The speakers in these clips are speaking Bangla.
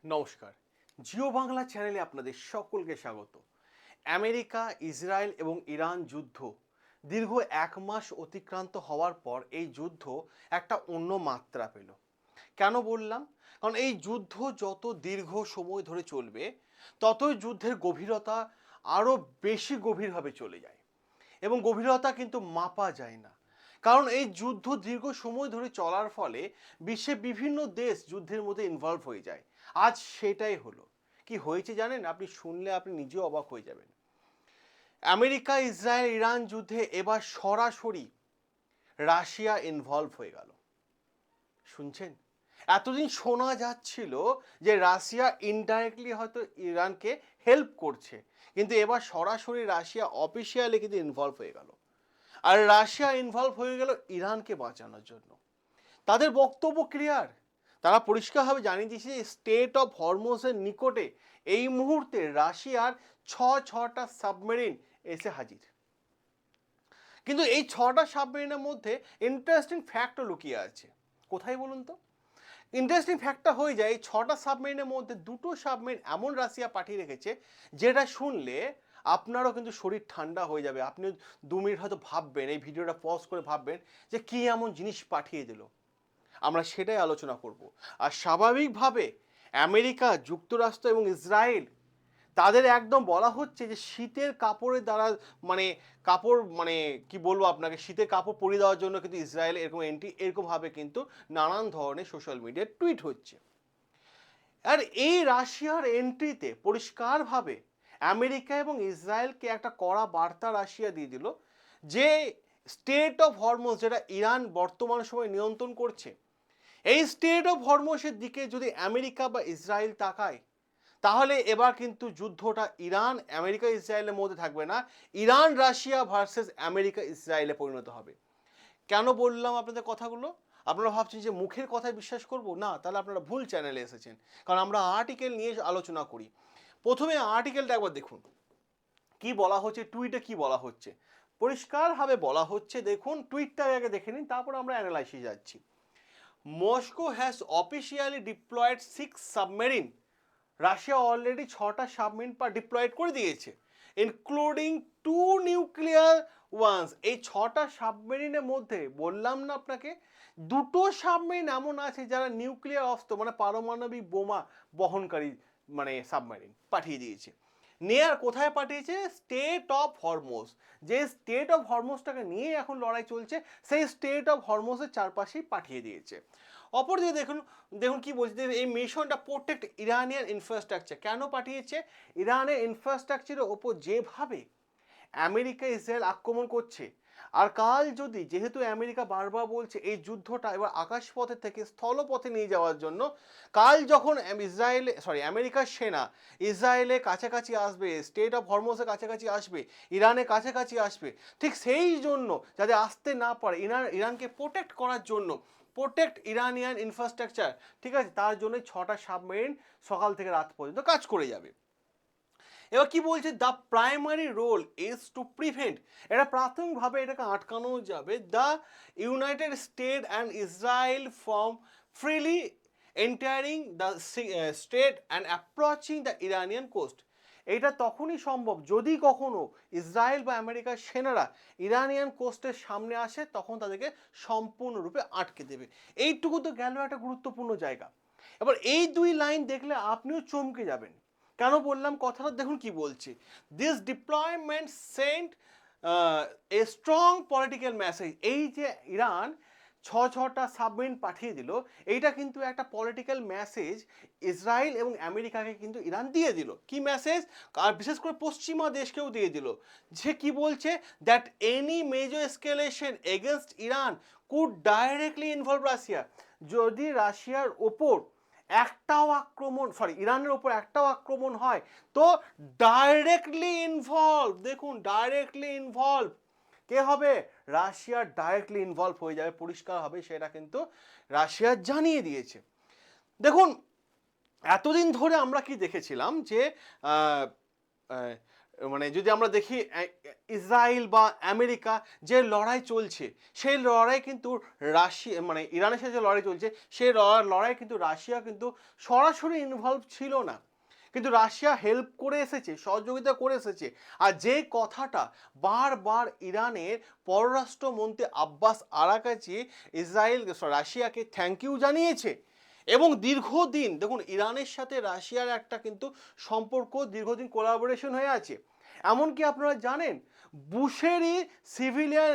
নমস্কার, জিও বাংলা চ্যানেলে আপনাদের সকলকে স্বাগত। আমেরিকা, ইসরায়েল এবং ইরান যুদ্ধ দীর্ঘ 1 মাস অতিক্রান্ত হওয়ার পর এই যুদ্ধ একটা অন্য মাত্রা পেল। কেন বললাম? কারণ এই যুদ্ধ যত দীর্ঘ সময় ধরে চলবে, ততই যুদ্ধের গভীরতা আরও বেশি গভীরভাবে চলে যায় এবং গভীরতা কিন্তু মাপা যায় না। কারণ এই যুদ্ধ দীর্ঘ সময় ধরে চলার ফলে বিশ্বের বিভিন্ন দেশ যুদ্ধের মধ্যে ইনভলভ হয়ে যায়। আজ সেটাই হলো। কি হয়েছে জানেন? আপনি শুনলে আপনি নিজেও অবাক হয়ে যাবেন। আমেরিকা, ইসরায়েল, ইরান যুদ্ধে এবার সরাসরি রাশিয়া ইনভলভ হয়ে গেল। শুনছেন? এতদিন শোনা যাচ্ছিল যে রাশিয়া ইনডাইরেক্টলি হয়তো ইরানকে হেল্প করছে, কিন্তু এবার সরাসরি রাশিয়া অফিসিয়ালি কিন্তু ইনভলভ হয়ে গেল। আর রাশিয়া ইনভলভ হয়ে গেল ইরানকে বাঁচানোর জন্য। তাদের বক্তব্য ক্লিয়ার। তারা পরিষ্কারভাবে জানিয়ে দিয়েছে যে স্টেট অফ হরমুজের নিকটে এই মুহূর্তে রাশিয়ার ছটা সাবমেরিন এসে হাজির। কিন্তু এই 6টা সাবমেরিনের মধ্যে ইন্টারেস্টিং ফ্যাক্টও লুকিয়ে আছে। কোথায় বলুন তো? ইন্টারেস্টিং ফ্যাক্টটা হয়ে যায়, এই 6টা সাবমেরিনের মধ্যে 2টো সাবমেরিন এমন রাশিয়া পাঠিয়ে রেখেছে যেটা শুনলে আপনারও কিন্তু শরীর ঠান্ডা হয়ে যাবে। আপনি 2 মিনিট হয়তো ভাববেন, এই ভিডিওটা পজ করে ভাববেন যে কী এমন জিনিস পাঠিয়ে দিল। আমরা সেটাই আলোচনা করব। আর স্বাভাবিকভাবে আমেরিকা, যুক্তরাষ্ট্র এবং ইসরায়েল তাদের একদম বলা হচ্ছে যে শীতের কাপড়ের দ্বারা কাপড় কি বলবো আপনাকে, শীতের কাপড় পরিয়ে দেওয়ার জন্য কিন্তু ইসরায়েল এরকমভাবে কিন্তু নানান ধরনের সোশ্যাল মিডিয়ায় টুইট হচ্ছে। আর এই রাশিয়ার এন্ট্রিতে পরিষ্কারভাবে আমেরিকা এবং ইসরায়েলকে একটা কড়া বার্তা রাশিয়া দিয়ে দিল যে স্টেট অফ হরমুজ, যেটা ইরান বর্তমান সময় নিয়ন্ত্রণ করছে, এই স্টেট অফ হরমুজের দিকে যদি আমেরিকা বা ইসরায়েল তাকায়, তাহলে এবার কিন্তু যুদ্ধটা ইরান, আমেরিকা, ইসরায়েলের মধ্যে থাকবে না, ইরান রাশিয়া ভার্সেস আমেরিকা ইসরায়েলে পরিণত হবে। কেন বললাম আপনাদের কথাগুলো? আপনারা ভাবছেন যে মুখের কথায় বিশ্বাস করব না, তাহলে আপনারা ভুল চ্যানেলে এসেছেন। কারণ আমরা আর্টিকেল নিয়ে আলোচনা করি। প্রথমে আর্টিকেলটা একবার দেখুন কি বলা হচ্ছে, টুইটে কি বলা হচ্ছে। পরিষ্কারভাবে বলা হচ্ছে, দেখুন টুইটটা আগে দেখে নিন, তারপর আমরা অ্যানালাইসিসে যাচ্ছি। Moscow has officially deployed 6 submarine. Russia already 6টা সাবমেরিন ডিপ্লয়েড করে দিয়েছে, ইনক্লুডিং 2 নিউক্লিয়ার ওয়ান্স। এই 6টা সাবমেরিনের মধ্যে বললাম না আপনাকে, 2টো সাবমেরিন এমন আছে যারা নিউক্লিয়ার অস্ত্র পারমাণবিক বোমা বহনকারী সাবমেরিন পাঠিয়ে দিয়েছে। নেয়ার কোথায় পাঠিয়েছে? State of Hormuz. যে স্টেট অফ হরমুজটাকে নিয়ে এখন লড়াই চলছে, সেই স্টেট অফ হরমুজের চারপাশেই পাঠিয়ে দিয়েছে। অপরদিকে দেখুন দেখুন কি বলছে, এই মিশনটা প্রোটেক্ট ইরানিয়ান ইনফ্রাস্ট্রাকচার। কেন পাঠিয়েছে? ইরানের ইনফ্রাস্ট্রাকচারের ওপর যেভাবে আমেরিকা ইসরায়েল আক্রমণ করছে, আর কাল যদি, যেহেতু আমেরিকা বারবার বলছে এই যুদ্ধটা এবার আকাশপথে থেকে স্থলপথে নিয়ে যাওয়ার জন্য, কাল যখন আমেরিকার সেনা ইসরায়েলের কাছাকাছি আসবে, স্টেট অফ হরমুজের কাছাকাছি আসবে, ইরানের কাছাকাছি আসবে, ঠিক সেই জন্য যাতে আসতে না পারে, ইরানকে প্রোটেক্ট করার জন্য, প্রোটেক্ট ইরানিয়ান ইনফ্রাস্ট্রাকচার, ঠিক আছে, তার জন্য 6টা সাবমেরিন সকাল থেকে রাত পর্যন্ত কাজ করে যাবে। এবার কি বলছে? The primary role is to prevent, এটা প্রাথমিকভাবে এটাকে আটকানো যাবে, the United State and Israel from freely entering the state and approaching the Iranian coast. এটা তখনই সম্ভব যদি কখনো ইসরায়েল বা আমেরিকার সেনারা ইরানিয়ান কোস্টের সামনে আসে, তখন তাদেরকে সম্পূর্ণরূপে আটকে দেবে। এইটুকু তো গেল একটা গুরুত্বপূর্ণ জায়গা। এবার এই 2 লাইন দেখলে আপনিও চমকে যাবেন। কেন বললাম কথাটা? দেখুন কি বলছে, this deployment sent a strong political message. এই যে ইরান 6টা সাবমেরিন পাঠিয়ে দিল, এইটা কিন্তু একটা পলিটিক্যাল মেসেজ ইসরায়েল এবং আমেরিকাকে কিন্তু ইরান দিয়ে দিল। কি মেসেজ? আর বিশেষ করে পশ্চিমা দেশকেও দিয়ে দিল। যে কি বলছে? That any major escalation against Iran could directly involve Russia. যদি রাশিয়ার ওপর ইরানের ওপর একটাও আক্রমণ হয়, তো ডাইরেক্টলি ইনভলভ, দেখুন ডাইরেক্টলি ইনভলভ কে হবে? রাশিয়া ডাইরেক্টলি ইনভলভ হয়ে যাবে, পরিষ্কার হবে, সেটা কিন্তু রাশিয়া জানিয়ে দিয়েছে। দেখুন এতদিন ধরে আমরা কি দেখেছিলাম যে মানে যদি আমরা দেখি ইসরায়েল বা আমেরিকা যে লড়াই চলছে, সেই লড়াই কিন্তু রাশিয়া মানে ইরানের সাথে যে লড়াই চলছে সেই লড়াই কিন্তু রাশিয়া কিন্তু সরাসরি ইনভলভ ছিল না, কিন্তু রাশিয়া হেল্প করে এসেছে, সহযোগিতা করে এসেছে। আর যে কথাটা বারবার ইরানের পররাষ্ট্রমন্ত্রী আব্বাস আরাকাচি ইসরায়েল রাশিয়াকে থ্যাংক ইউ জানিয়েছে। এবং দীর্ঘদিন দেখুন ইরানের সাথে রাশিয়ার একটা কিন্তু সম্পর্ক দীর্ঘদিন কোলাবোরেশন হয়ে আছে। এমনকি আপনারা জানেন বুশেরই সিভিলিয়ান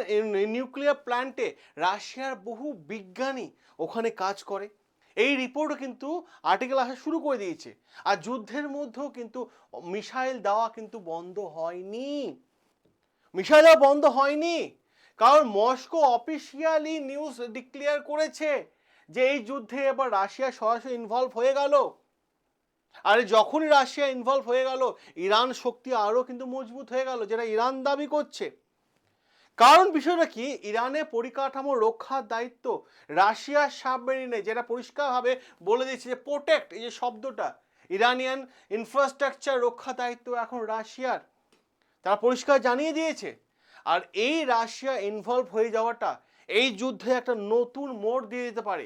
নিউক্লিয়ার প্ল্যান্টে রাশিয়ার বহু বিজ্ঞানী ওখানে কাজ করে। এই রিপোর্টও কিন্তু আর্টিকেল আসা শুরু করে দিয়েছে। আর যুদ্ধের মধ্যেও কিন্তু মিসাইল দেওয়া কিন্তু বন্ধ হয়নি, মিসাইল দেওয়া বন্ধ হয়নি, কারণ মস্কো অফিসিয়ালি নিউজ ডিক্লেয়ার করেছে যে এই যুদ্ধে এবার রাশিয়া সরাসরি ইনভলভ হয়ে গেল। আর যখনই রাশিয়া ইনভলভ হয়ে গেল ইরান শক্তি আরও কিন্তু মজবুত হয়ে গেল, যেটা ইরান দাবি করছে। কারণ বিষয়টা কি, ইরানের পরিকাঠামো রক্ষার দায়িত্ব রাশিয়ার সাবমেরিনে, যেটা পরিষ্কারভাবে বলে দিচ্ছে যে প্রোটেক্ট, এই যে শব্দটা, ইরানিয়ান ইনফ্রাস্ট্রাকচার রক্ষা দায়িত্ব এখন রাশিয়ার, তারা পরিষ্কার জানিয়ে দিয়েছে। আর এই রাশিয়া ইনভলভ হয়ে যাওয়াটা এই যুদ্ধে একটা নতুন মোড় দিয়ে দিতে পারে।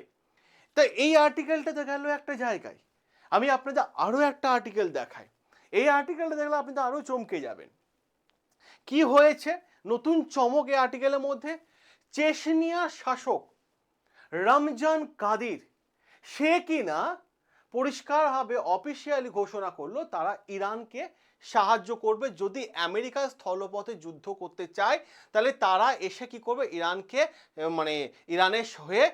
তাই এই আর্টিকেলটা তো গেল একটা জায়গায়, আমি আপনাদের আরও একটা আর্টিকেল দেখাই। এই আর্টিকেলটা দেখলে আপনি তো আরও চমকে যাবেন। কি হয়েছে নতুন চমক এই আর্টিকেলের মধ্যে, চেচনিয়ার শাসক রমজান কাদির, সে কিনা পরিষ্কারভাবে অফিসিয়ালি ঘোষণা করলো তারা ইরানকে সাহায্য করবে। যদি আমেরিকা স্থলপথে যুদ্ধ করতে চায় তাহলে তারা এসে কি করবে, ইরানকে মানে ইরানের হয়ে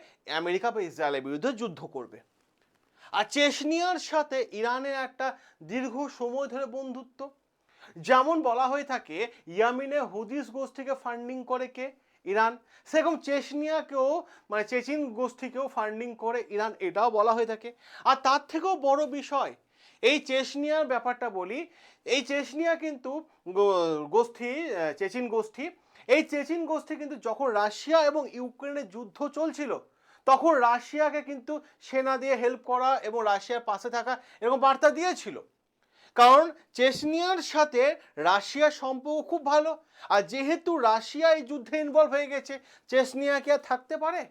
আমেরিকা বা ইসরায়েলের বিরুদ্ধে যুদ্ধ করবে। আর চেচনিয়ার সাথে ইরানের একটা দীর্ঘ সময় ধরে বন্ধুত্ব, যেমন বলা হয়ে থাকে ইয়ামিনে হুদিস গোষ্ঠীকে ফান্ডিং করে কে, ইরান, সেরকম চেচনিয়াকেও মানে চেচিন গোষ্ঠীকেও ফান্ডিং করে ইরান, এটাও বলা হয়ে থাকে। আর তার থেকেও বড় বিষয়, এই চেচনিয়ার ব্যাপারটা বলি, এই চেচনিয়া কিন্তু গোষ্ঠী, চেচিন গোষ্ঠী, এই চেচিন গোষ্ঠী কিন্তু যখন রাশিয়া এবং ইউক্রেনের যুদ্ধ চলছিল তখন রাশিয়াকে কিন্তু সেনা দিয়ে হেল্প করা এবং রাশিয়ার পাশে থাকা এরকম বার্তা দিয়েছিল। কারণ চেচনিয়ার সাথে রাশিয়ার সম্পর্ক খুব ভালো। আর যেহেতু রাশিয়া এই যুদ্ধে ইনভলভ হয়ে গেছে, চেচনিয়া কি আর থাকতে পারে,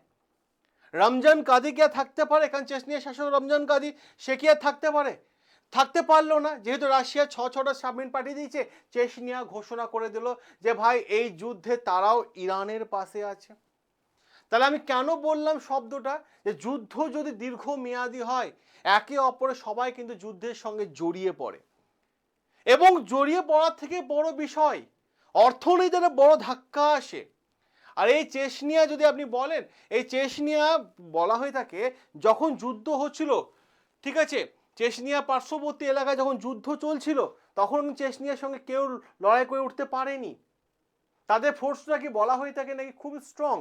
রমজান কাদি কি আর থাকতে পারে, কারণ চেচনিয়ার শাসক রমজান কাদি, সে কি আর থাকতে পারে, থাকতে পারলো না। যেহেতু রাশিয়া ছটা সাবমেরিন পাঠিয়ে দিয়েছে, চেচনিয়া ঘোষণা করে দিল যে ভাই এই যুদ্ধে তারাও ইরানের পাশে আছে। তাহলে আমি কেন বললাম শব্দটা, যে যুদ্ধ যদি দীর্ঘমেয়াদী হয় একে অপরে সবাই কিন্তু যুদ্ধের সঙ্গে জড়িয়ে পড়ে, এবং জড়িয়ে পড়ার থেকে বড় বিষয় অর্থনীতিতে বড় ধাক্কা আসে। আর এই চেচনিয়া যদি আপনি বলেন, এই চেচনিয়া বলা হয়ে থাকে যখন যুদ্ধ হচ্ছিল, ঠিক আছে, চেচনিয়া পার্শ্ববর্তী এলাকায় যখন যুদ্ধ চলছিল তখন চেচনিয়ার সঙ্গে কেউ লড়াই করে উঠতে পারেনি, তাদের ফোর্সটা কি বলা হয়ে থাকে নাকি খুব স্ট্রং।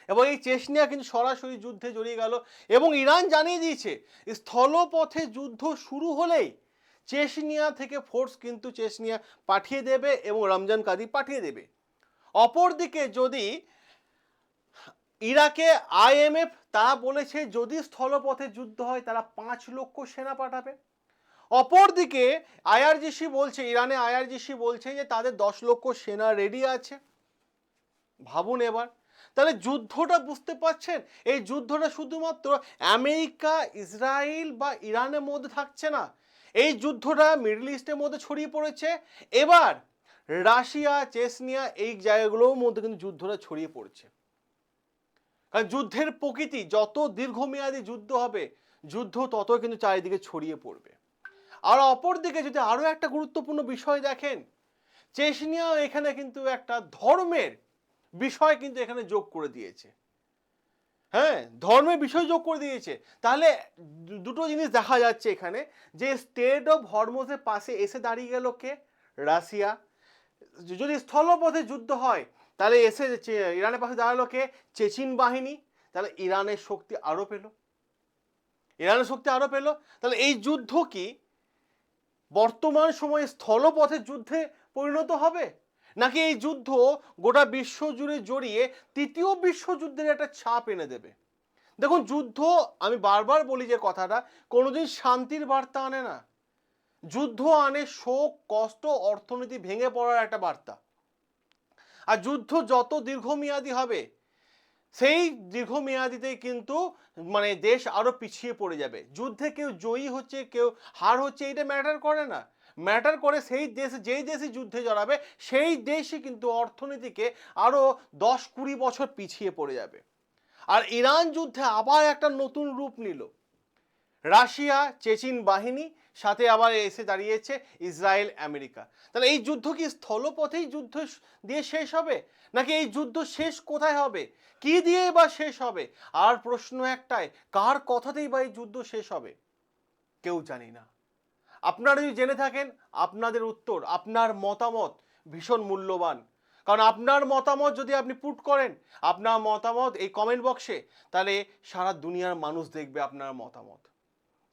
এবং এই চেচনিয়া কিন্তু সরাসরি যুদ্ধে জড়িয়ে গেল, এবং ইরান জানিয়ে দিয়েছে স্থলপথে যুদ্ধ শুরু হলেই চেচনিয়া থেকে ফোর্স কিন্তু চেচনিয়া পাঠিয়ে দেবে এবং রমজান কাদি পাঠিয়ে দেবে। অপরদিকে যদি ইরাকে আইএমএফ তারা বলেছে যদি স্থলপথে যুদ্ধ হয় তারা 5 লক্ষ সেনা পাঠাবে। অপরদিকে আইআরজিসি বলছে, ইরানে আইআরজিসি বলছে যে তাদের 10 লক্ষ সেনা রেডি আছে। ভাবুন এবার, তাহলে যুদ্ধটা বুঝতে পারছেন, এই যুদ্ধটা শুধুমাত্র আমেরিকা ইসরায়েল বা ইরানের মধ্যে থাকছে না, এই যুদ্ধটা মিডল ইস্টের মধ্যে ছড়িয়ে পড়েছে। এবার রাশিয়া চেচনিয়া এই জায়গাগুলোর মধ্যে কিন্তু যুদ্ধটা ছড়িয়ে পড়ছে। কারণ যুদ্ধের প্রকৃতি, যত দীর্ঘমেয়াদী যুদ্ধ হবে যুদ্ধ তত কিন্তু চারিদিকে ছড়িয়ে পড়বে। আর অপরদিকে যদি আরো একটা গুরুত্বপূর্ণ বিষয় দেখেন, চেচনিয়া এখানে কিন্তু একটা ধর্মের বিষয় কিন্তু এখানে যোগ করে দিয়েছে। হ্যাঁ, ধর্মের বিষয় যোগ করে দিয়েছে। তাহলে দুটো জিনিস দেখা যাচ্ছে এখানে, যে স্টেট অফ হরমুজের পাশে এসে দাঁড়িয়ে গেল কে, রাশিয়া। যদি স্থলপথে যুদ্ধ হয় তাহলে এসে ইরানের পাশে দাঁড়ালো কে, চেচিন বাহিনী। তাহলে ইরানের শক্তি আরো পেল, ইরানের শক্তি আরো পেল। তাহলে এই যুদ্ধ কি বর্তমান সময়ে স্থলপথের যুদ্ধে পরিণত হবে, নাকি এই যুদ্ধ গোটা বিশ্ব জুড়ে জড়িয়ে তৃতীয় বিশ্বযুদ্ধের একটা ছাপ এনে দেবে? দেখুন যুদ্ধ, আমি বারবার বলি যে কথাটা, কোনোদিন শান্তির বার্তা আনে না। যুদ্ধ আনে শোক, কষ্ট, অর্থনীতি ভেঙে পড়ার একটা বার্তা। আর যুদ্ধ যত দীর্ঘমেয়াদী হবে, সেই দীর্ঘমেয়াদীতেই কিন্তু মানে দেশ আরো পিছিয়ে পড়ে যাবে। যুদ্ধে কেউ জয়ী হচ্ছে, কেউ হার হচ্ছে, এটা ম্যাটার করে না। ম্যাটার করে সেই দেশ, যেই দেশে যুদ্ধে জড়াবে সেই দেশই কিন্তু অর্থনীতিকে আরো 10-20 বছর পিছিয়ে পড়ে যাবে। আর ইরান যুদ্ধে আবার একটা নতুন রূপ নিল। রাশিয়া, চেচিন বাহিনী, সাথে আবার এসে দাঁড়িয়েছে ইসরায়েল, আমেরিকা। তাহলে এই যুদ্ধ কি স্থলপথেই যুদ্ধ দিয়ে শেষ হবে, নাকি এই যুদ্ধ শেষ কোথায় হবে, কি দিয়ে বা শেষ হবে? আর প্রশ্ন একটাই, কার কথাতেই বা এই যুদ্ধ শেষ হবে? কেউ জানি না। আপনারা যদি জেনে থাকেন, আপনাদের উত্তর, আপনার মতামত ভীষণ মূল্যবান। কারণ আপনার মতামত যদি আপনি পুট করেন, আপনার মতামত এই কমেন্ট বক্সে, তাহলে সারা দুনিয়ার মানুষ দেখবে আপনার মতামত।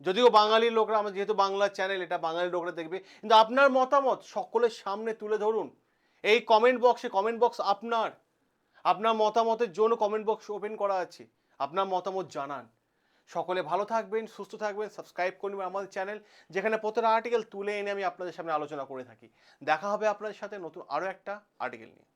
যদিও বাঙালি লোকরা, আমার যেহেতু বাংলা চ্যানেল, এটা বাঙালি লোকরা দেখবে, কিন্তু আপনার মতামত সকলের সামনে তুলে ধরুন। এই কমেন্ট বক্সে, কমেন্ট বক্স আপনার, আপনার মতামতের জন্য কমেন্ট বক্স ওপেন করা আছে। আপনার মতামত জানান। সকলে ভালো থাকবেন, সুস্থ থাকবেন, সাবস্ক্রাইব করবেন আমাদের চ্যানেল, যেখানে প্রতিটা আর্টিকেল তুলে এনে আমি আপনাদের সামনে আলোচনা করে থাকি। দেখা হবে আপনাদের সাথে নতুন আরও একটা আর্টিকেল নিয়ে।